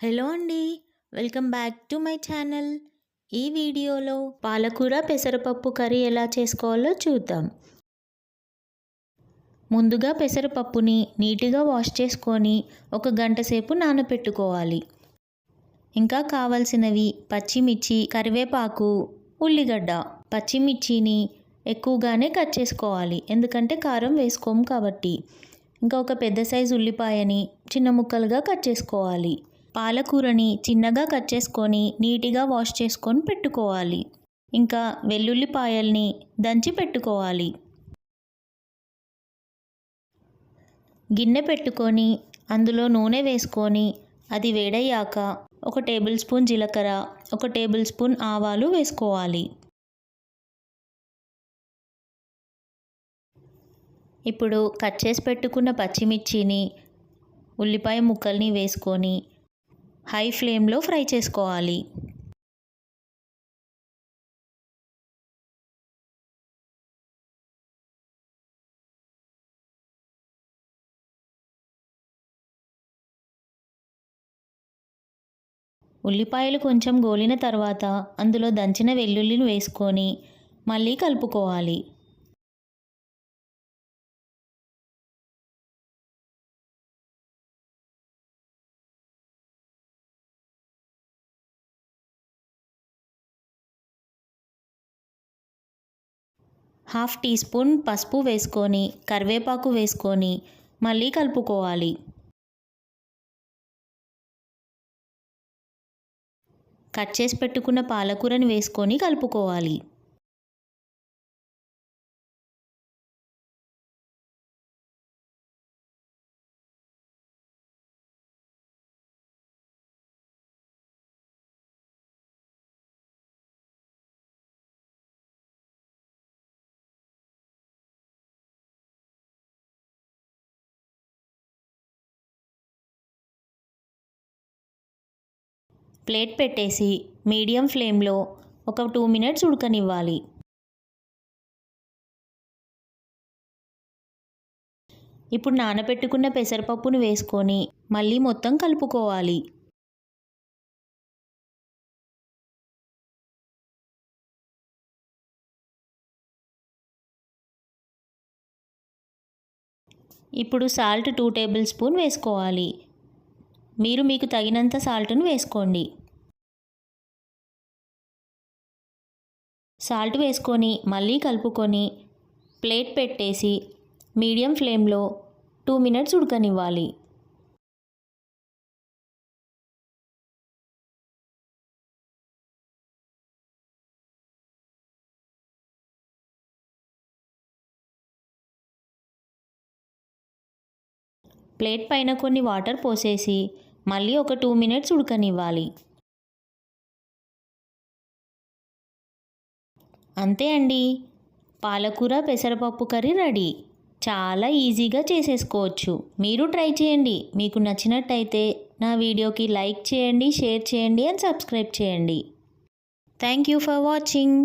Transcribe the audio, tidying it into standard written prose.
Hello అండి, welcome back to my channel. ఈ వీడియోలో పాలకూర పెసరపప్పు కర్రీ ఎలా చేసుకోవాలో చూద్దాం. ముందుగా పెసరపప్పుని నీట్గా వాష్ చేసుకొని ఒక గంట సేపు నానబెట్టుకోవాలి. ఇంకా కావాల్సినవి పచ్చిమిర్చి, కరివేపాకు, ఉల్లిగడ్డ. పచ్చిమిర్చిని ఎక్కువగానే కట్ చేసుకోవాలి, ఎందుకంటే కారం వేసుకోము కాబట్టి. ఇంకా ఒక పెద్ద సైజు ఉల్లిపాయని చిన్న ముక్కలుగా కట్ చేసుకోవాలి. పాలకూరని చిన్నగా కట్ చేసుకొని నీట్గా వాష్ చేసుకొని పెట్టుకోవాలి. ఇంకా వెల్లుల్లిపాయల్ని దంచి పెట్టుకోవాలి. గిన్నె పెట్టుకొని అందులో నూనె వేసుకొని అది వేడయ్యాక 1 టేబుల్ స్పూన్ జీలకర్ర, 1 టేబుల్ స్పూన్ ఆవాలు వేసుకోవాలి. ఇప్పుడు కట్ చేసి పెట్టుకున్న పచ్చిమిర్చిని, ఉల్లిపాయ ముక్కల్ని వేసుకొని హై ఫ్లేమ్లో ఫ్రై చేసుకోవాలి. ఉల్లిపాయలు కొంచెం గోలిన తర్వాత అందులో దంచిన వెల్లుల్లిని వేసుకొని మళ్ళీ కలుపుకోవాలి. హాఫ్ టీ స్పూన్ పసుపు వేసుకొని కరివేపాకు వేసుకొని మళ్ళీ కలుపుకోవాలి. కట్ చేసి పెట్టుకున్న పాలకూరని వేసుకొని కలుపుకోవాలి. ప్లేట్ పెట్టేసి మీడియం ఫ్లేమ్లో ఒక 2 మినిట్స్ ఉడకనివ్వాలి. ఇప్పుడు నానబెట్టుకున్న పెసరపప్పును వేసుకొని మళ్ళీ మొత్తం కలుపుకోవాలి. ఇప్పుడు సాల్ట్ 2 టేబుల్ స్పూన్ వేసుకోవాలి. మీకు తగినంత సాల్ట్ను వేసుకోండి. సాల్ట్ వేసుకొని మళ్ళీ కలుపుకొని ప్లేట్ పెట్టేసి మీడియం ఫ్లేమ్లో 2 మినిట్స్ ఉడకనివ్వాలి. ప్లేట్ పైన కొన్ని వాటర్ పోసేసి మళ్ళీ ఒక 2 మినిట్స్ ఉడకనివ్వాలి. అంతే అండి, పాలకూర పెసరపప్పు కర్రీ రెడీ. చాలా ఈజీగా చేసేసుకోవచ్చు. మీరు ట్రై చేయండి. మీకు నచ్చినట్టయితే నా వీడియోకి లైక్ చేయండి, షేర్ చేయండి అండ్ సబ్స్క్రైబ్ చేయండి. Thank you for watching.